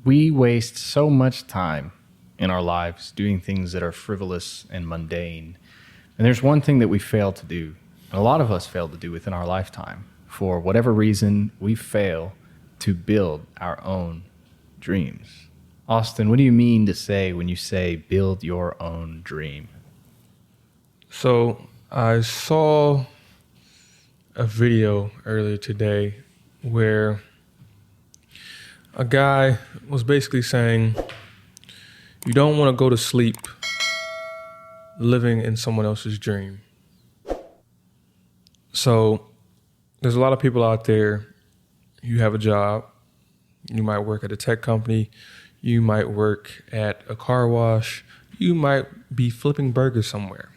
We waste so much time in our lives doing things that are frivolous and mundane. And there's one thing that we fail to do, and a lot of us fail to do within our lifetime. For whatever reason, we fail to build our own dreams. Austin, what do you mean to say when you say build your own dream? So I saw a video earlier today where a guy was basically saying, you don't want to go to sleep living in someone else's dream. So there's a lot of people out there, you have a job, you might work at a tech company, you might work at a car wash, you might be flipping burgers somewhere.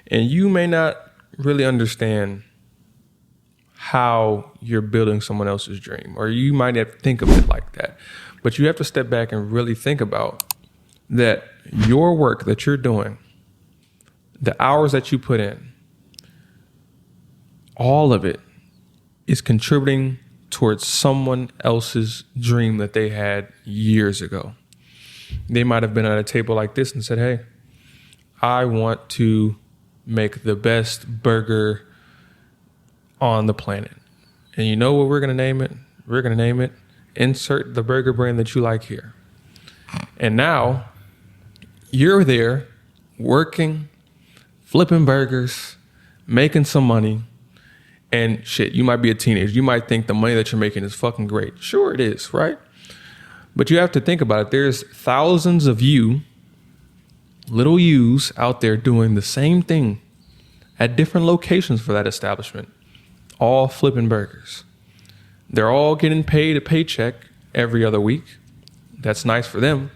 And you may not really understand how you're building someone else's dream, or you might not think of it like that. But you have to step back and really think about that your work that you're doing, the hours that you put in, all of it is contributing towards someone else's dream that they had years ago. They might have been at a table like this and said, hey, I want to make the best burger on the planet. And you know what we're going to name it? We're going to name it, insert the burger brand that you like here. And now you're there working, flipping burgers, making some money. And shit, you might be a teenager. You might think the money that you're making is fucking great. Sure it is, right? But you have to think about it. There's thousands of you, little yous out there doing the same thing at different locations for that establishment, all flipping burgers. They're all getting paid a paycheck every other week. That's nice for them.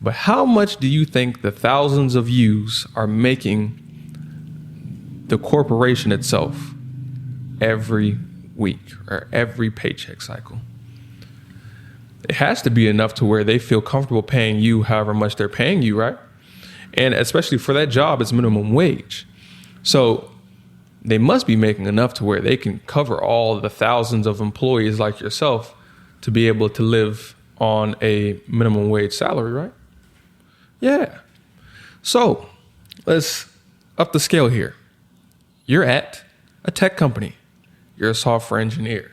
But how much do you think the thousands of yous are making the corporation itself every week or every paycheck cycle? It has to be enough to where they feel comfortable paying you however much they're paying you, right? And especially for that job, it's minimum wage. So they must be making enough to where they can cover all the thousands of employees like yourself to be able to live on a minimum wage salary, right? Yeah. So let's up the scale here. You're at a tech company. You're a software engineer.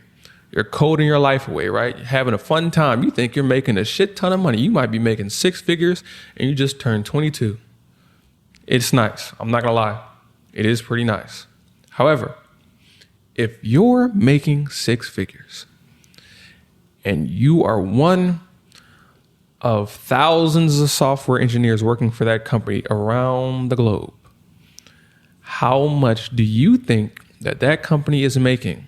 You're coding your life away, right? You're having a fun time. You think you're making a shit ton of money. You might be making 6 figures and you just turned 22. It's nice. I'm not gonna lie. It is pretty nice. However, if you're making 6 figures and you are one of thousands of software engineers working for that company around the globe, how much do you think that company is making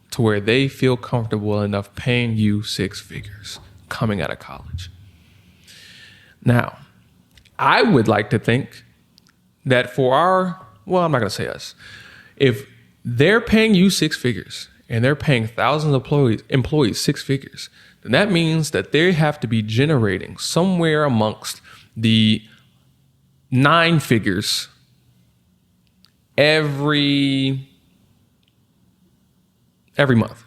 to where they feel comfortable enough paying you 6 figures coming out of college? Now, I would like to think that for I'm not going to say us. If they're paying you 6 figures and they're paying thousands of employees 6 figures, then that means that they have to be generating somewhere amongst the 9 figures every month.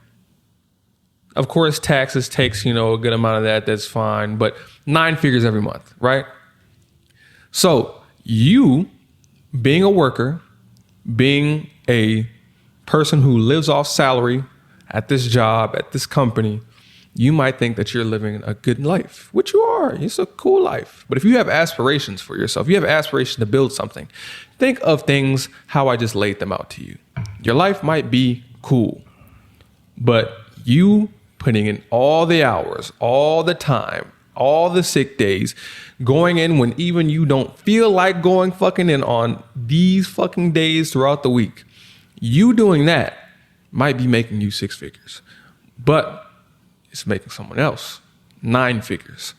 Of course, taxes takes, a good amount of that. That's fine. But 9 figures every month, right? So you being a worker, being a person who lives off salary at this job, at this company, you might think that you're living a good life, which you are. It's a cool life. But if you have aspirations for yourself, you have aspirations to build something, think of things how I just laid them out to you. Your life might be cool, but you putting in all the hours, all the time, all the sick days, going in when even you don't feel like going fucking in on these fucking days throughout the week. You doing that might be making you 6 figures, but it's making someone else 9 figures.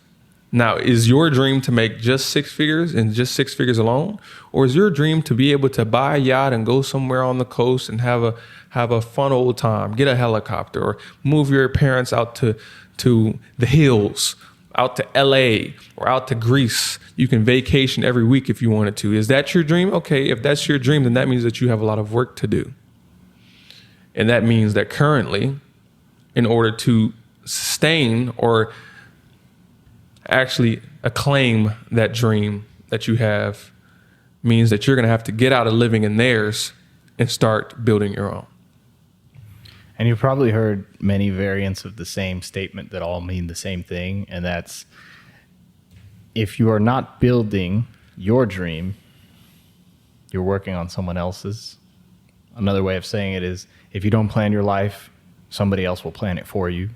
Now, is your dream to make just 6 figures and just 6 figures alone? Or is your dream to be able to buy a yacht and go somewhere on the coast and have a fun old time, get a helicopter, or move your parents out to the hills, out to LA or out to Greece? You can vacation every week if you wanted to. Is that your dream? Okay, if that's your dream, then that means that you have a lot of work to do. And that means that currently, in order to sustain or actually acclaim that dream that you have means that you're going to have to get out of living in theirs and start building your own. And you've probably heard many variants of the same statement that all mean the same thing. And that's, if you are not building your dream, you're working on someone else's. Another way of saying it is, if you don't plan your life, somebody else will plan it for you.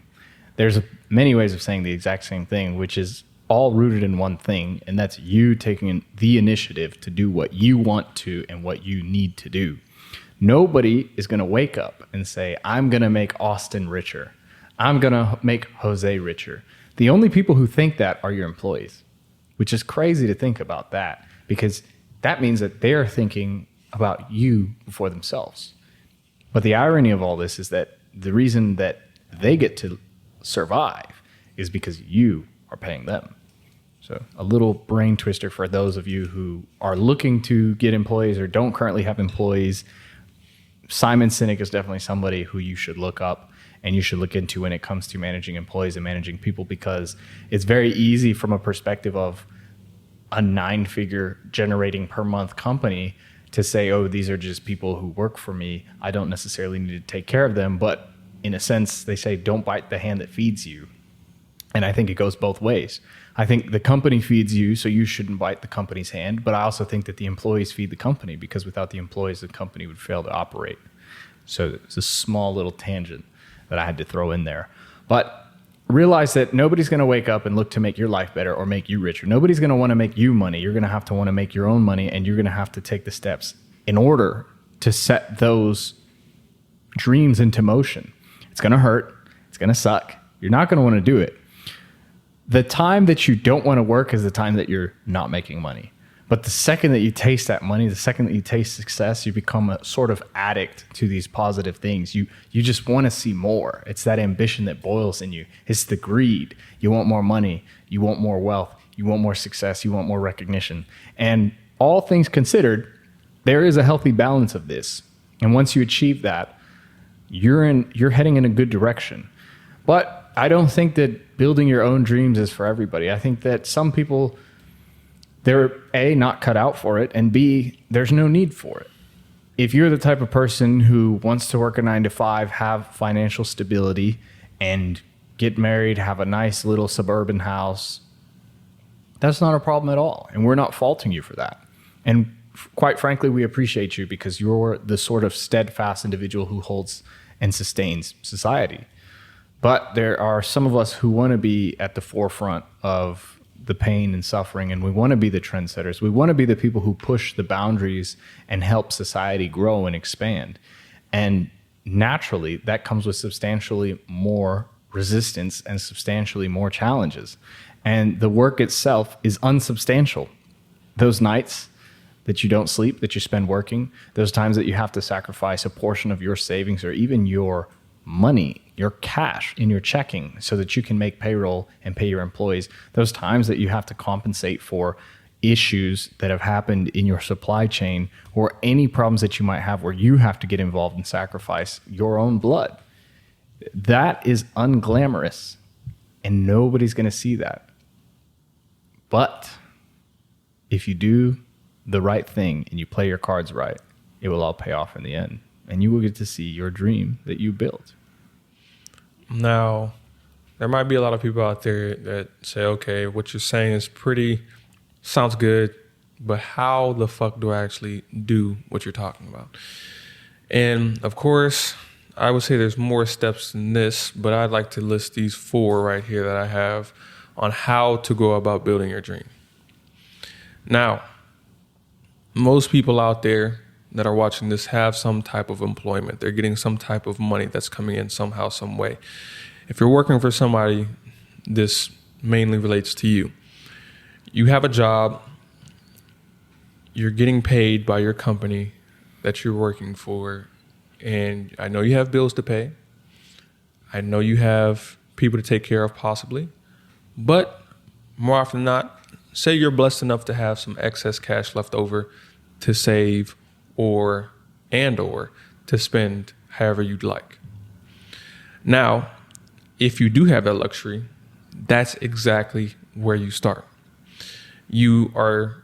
There's many ways of saying the exact same thing, which is all rooted in one thing, and that's you taking the initiative to do what you want to and what you need to do. Nobody is going to wake up and say, I'm going to make Austin richer. I'm going to make Jose richer. The only people who think that are your employees, which is crazy to think about that, because that means that they're thinking about you before themselves. But the irony of all this is that the reason that they get to survive is because you are paying them. So a little brain twister for those of you who are looking to get employees or don't currently have employees. Simon Sinek is definitely somebody who you should look up and you should look into when it comes to managing employees and managing people, because it's very easy from a perspective of a 9-figure generating per month company to say, oh, these are just people who work for me. I don't necessarily need to take care of them. But in a sense, they say, don't bite the hand that feeds you. And I think it goes both ways. I think the company feeds you, so you shouldn't bite the company's hand. But I also think that the employees feed the company, because without the employees, the company would fail to operate. So it's a small little tangent that I had to throw in there. But realize that nobody's going to wake up and look to make your life better or make you richer. Nobody's going to want to make you money. You're going to have to want to make your own money, and you're going to have to take the steps in order to set those dreams into motion. It's going to hurt. It's going to suck. You're not going to want to do it. The time that you don't want to work is the time that you're not making money. But the second that you taste that money, the second that you taste success, you become a sort of addict to these positive things. You just want to see more. It's that ambition that boils in you. It's the greed. You want more money. You want more wealth. You want more success. You want more recognition. And all things considered, there is a healthy balance of this. And once you achieve that, you're heading in a good direction. But I don't think that building your own dreams is for everybody. I think that some people, they're A, not cut out for it, and B, there's no need for it. If you're the type of person who wants to work a 9-to-5, have financial stability, and get married, have a nice little suburban house, that's not a problem at all. And we're not faulting you for that. And quite frankly, we appreciate you because you're the sort of steadfast individual who holds and sustains society. But there are some of us who want to be at the forefront of the pain and suffering, and we want to be the trendsetters. We want to be the people who push the boundaries and help society grow and expand. And naturally, that comes with substantially more resistance and substantially more challenges. And the work itself is unsubstantial. Those nights that you don't sleep, that you spend working, those times that you have to sacrifice a portion of your savings or even your money, your cash in your checking so that you can make payroll and pay your employees, those times that you have to compensate for issues that have happened in your supply chain or any problems that you might have where you have to get involved and sacrifice your own blood. That is unglamorous, and nobody's going to see that. But if you do the right thing and you play your cards right, it will all pay off in the end, and you will get to see your dream that you built. Now, there might be a lot of people out there that say, okay, what you're saying is sounds good, but how the fuck do I actually do what you're talking about? And of course, I would say there's more steps than this, but I'd like to list these 4 right here that I have on how to go about building your dream. Now, most people out there that are watching this have some type of employment. They're getting some type of money that's coming in somehow, some way. If you're working for somebody, this mainly relates to you. You have a job. You're getting paid by your company that you're working for. And I know you have bills to pay. I know you have people to take care of possibly. But more often than not, say you're blessed enough to have some excess cash left over to save or to spend however you'd like. Now, if you do have that luxury, that's exactly where you start. You are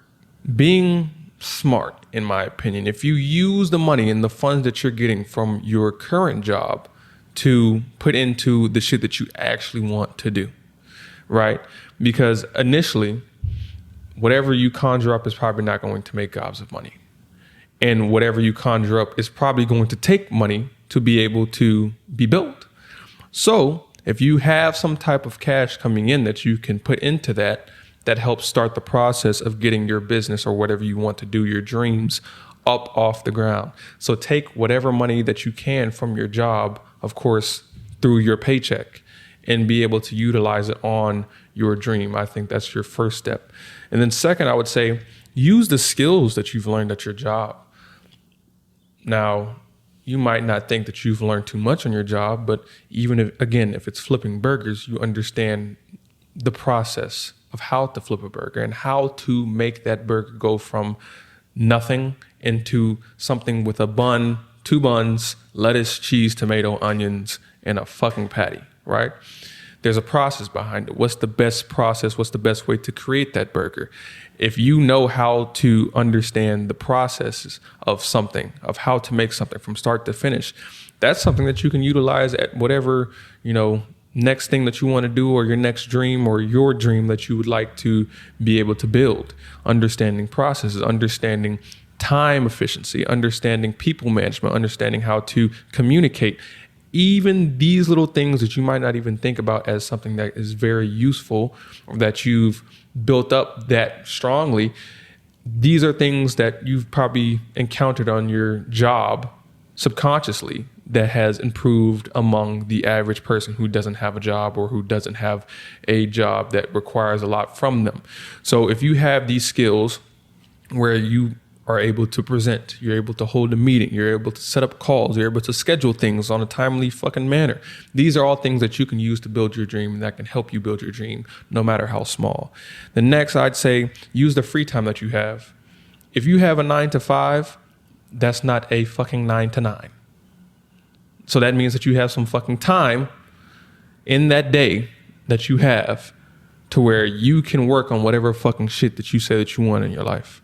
being smart, in my opinion, if you use the money and the funds that you're getting from your current job to put into the shit that you actually want to do, right? Because initially, whatever you conjure up is probably not going to make gobs of money. And whatever you conjure up is probably going to take money to be able to be built. So if you have some type of cash coming in that you can put into that helps start the process of getting your business or whatever you want to do, your dreams, up off the ground. So take whatever money that you can from your job, of course, through your paycheck, and be able to utilize it on your dream. I think that's your first step. And then second, I would say, use the skills that you've learned at your job. Now, you might not think that you've learned too much on your job, but even if it's flipping burgers, you understand the process of how to flip a burger and how to make that burger go from nothing into something with a bun, 2 buns, lettuce, cheese, tomato, onions, and a fucking patty, right? There's a process behind it. What's the best process? What's the best way to create that burger? If you know how to understand the processes of something, of how to make something from start to finish, that's something that you can utilize at whatever, next thing that you want to do, or your next dream, or your dream that you would like to be able to build. Understanding processes, understanding time efficiency, understanding people management, understanding how to communicate. Even these little things that you might not even think about as something that is very useful, or that you've built up that strongly, these are things that you've probably encountered on your job subconsciously that has improved among the average person who doesn't have a job, or who doesn't have a job that requires a lot from them. So if you have these skills where you are able to present, you're able to hold a meeting, you're able to set up calls, you're able to schedule things on a timely fucking manner. These are all things that you can use to build your dream, and that can help you build your dream, no matter how small. The next, I'd say, use the free time that you have. If you have a 9 to 5, that's not a fucking 9 to 9. So that means that you have some fucking time in that day that you have to where you can work on whatever fucking shit that you say that you want in your life.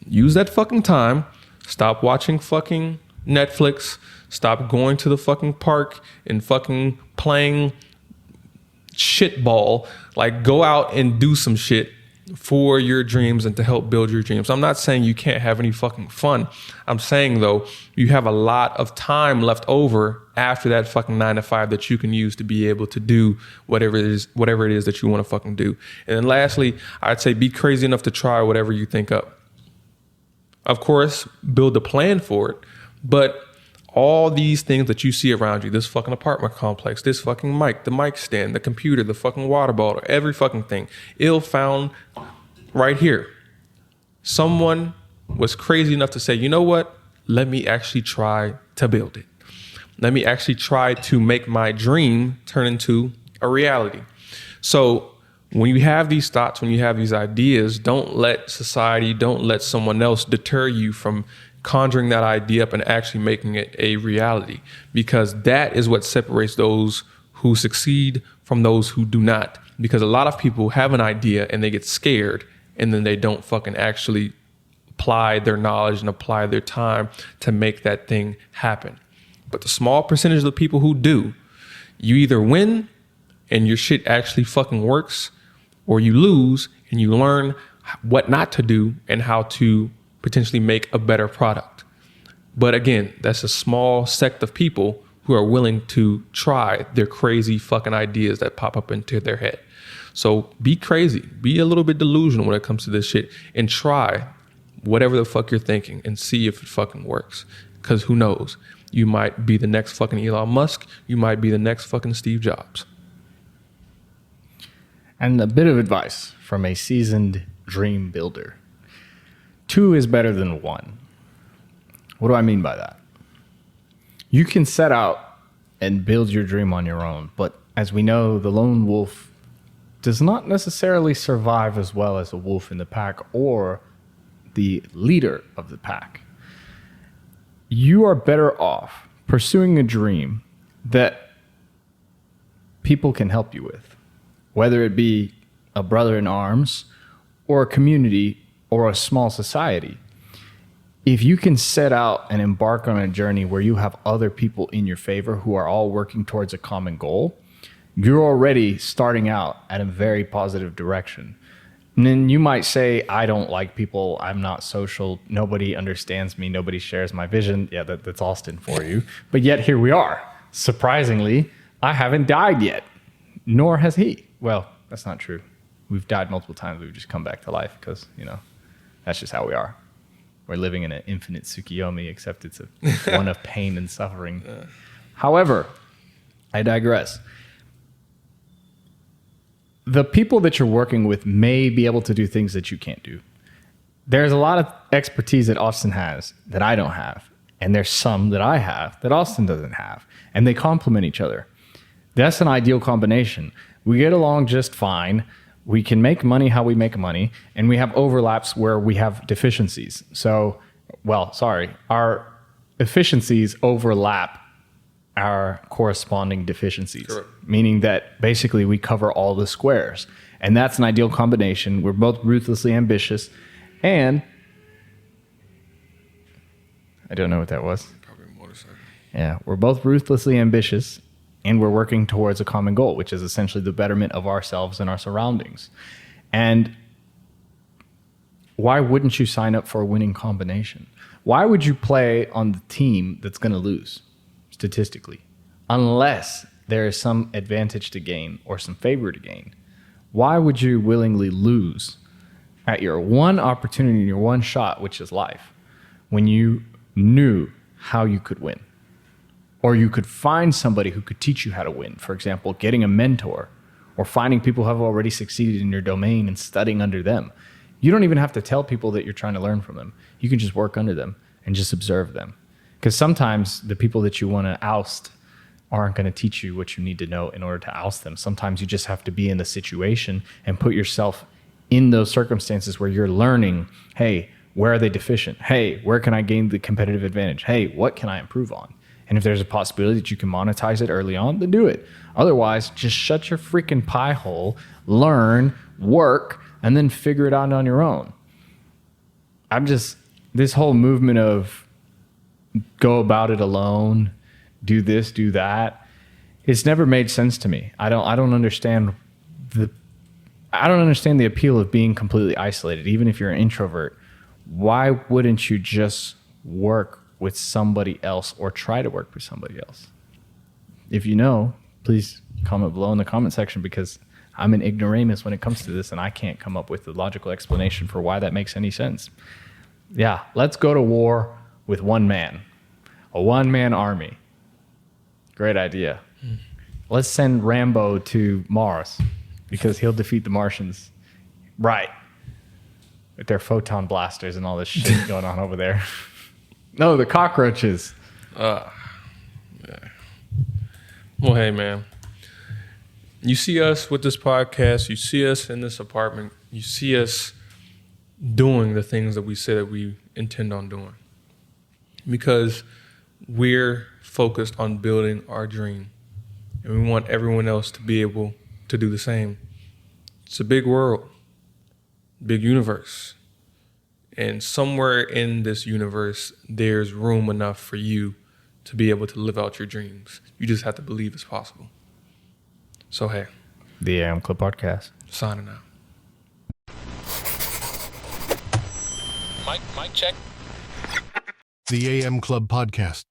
Use that fucking time. Stop watching fucking Netflix. Stop going to the fucking park and fucking playing shit ball. Like, go out and do some shit for your dreams and to help build your dreams. I'm not saying you can't have any fucking fun. I'm saying, though, you have a lot of time left over after that fucking 9 to 5 that you can use to be able to do whatever it is that you want to fucking do. And then lastly, I'd say be crazy enough to try whatever you think up. Of course, build a plan for it, but all these things that you see around you, this fucking apartment complex, this fucking mic, the mic stand, the computer, the fucking water bottle, every fucking thing, found right here. Someone was crazy enough to say, you know what? Let me actually try to build it. Let me actually try to make my dream turn into a reality. So when you have these thoughts, when you have these ideas, don't let society, don't let someone else deter you from conjuring that idea up and actually making it a reality, because that is what separates those who succeed from those who do not. Because a lot of people have an idea and they get scared, and then they don't fucking actually apply their knowledge and apply their time to make that thing happen. But the small percentage of the people who do, you either win and your shit actually fucking works, or you lose and you learn what not to do and how to potentially make a better product. But again, that's a small sect of people who are willing to try their crazy fucking ideas that pop up into their head. So be crazy, be a little bit delusional when it comes to this shit, and try whatever the fuck you're thinking and see if it fucking works. Because who knows? You might be the next fucking Elon Musk. You might be the next fucking Steve Jobs. And a bit of advice from a seasoned dream builder. 2 is better than 1. What do I mean by that? You can set out and build your dream on your own, but as we know, the lone wolf does not necessarily survive as well as a wolf in the pack or the leader of the pack. You are better off pursuing a dream that people can help you with, whether it be a brother in arms, or a community, or a small society. If you can set out and embark on a journey where you have other people in your favor who are all working towards a common goal, you're already starting out at a very positive direction. And then you might say, I don't like people. I'm not social. Nobody understands me. Nobody shares my vision. Yeah, that's Austin for you. But yet here we are. Surprisingly, I haven't died yet, nor has he. Well, that's not true. We've died multiple times. We've just come back to life because, that's just how we are. We're living in an infinite 𝒂𝒑𝒂𝒑𝒐𝒑𝒍. Except it's one of pain and suffering. However, I digress. The people that you're working with may be able to do things that you can't do. There's a lot of expertise that Austin has that I don't have. And there's some that I have that Austin doesn't have. And they complement each other. That's an ideal combination. We get along just fine. We can make money how we make money. And we have overlaps where we have deficiencies. Our efficiencies overlap our corresponding deficiencies. Correct. Meaning that basically we cover all the squares. And that's an ideal combination. We're both ruthlessly ambitious. And I don't know what that was. Probably a motorcycle. Yeah, we're both ruthlessly ambitious, and we're working towards a common goal, which is essentially the betterment of ourselves and our surroundings. And why wouldn't you sign up for a winning combination? Why would you play on the team that's going to lose, statistically, unless there is some advantage to gain or some favor to gain? Why would you willingly lose at your one opportunity, your one shot, which is life, when you knew how you could win? Or you could find somebody who could teach you how to win. For example, getting a mentor or finding people who have already succeeded in your domain and studying under them. You don't even have to tell people that you're trying to learn from them. You can just work under them and just observe them. Because sometimes the people that you want to oust aren't going to teach you what you need to know in order to oust them. Sometimes you just have to be in the situation and put yourself in those circumstances where you're learning, hey, where are they deficient? Hey, where can I gain the competitive advantage? Hey, what can I improve on? And if there's a possibility that you can monetize it early on, then do it. Otherwise, just shut your freaking pie hole, learn, work, and then figure it out on your own. This whole movement of go about it alone, do this, do that, it's never made sense to me. I don't understand the appeal of being completely isolated. Even if you're an introvert, why wouldn't you just work with somebody else or try to work with somebody else? If you know, please comment below in the comment section, because I'm an ignoramus when it comes to this and I can't come up with a logical explanation for why that makes any sense. Yeah, let's go to war with one man, a one-man army. Great idea. Let's send Rambo to Mars because he'll defeat the Martians. Right. With their photon blasters and all this shit going on over there. No, the cockroaches. Yeah. Well, hey, man. You see us with this podcast. You see us in this apartment. You see us doing the things that we say that we intend on doing. Because we're focused on building our dream. And we want everyone else to be able to do the same. It's a big world, big universe. And somewhere in this universe, there's room enough for you to be able to live out your dreams. You just have to believe it's possible. So, hey. The 𝐴𝐻 Podcast. Signing out. Mic check. The 𝐴𝐻 Club Podcast.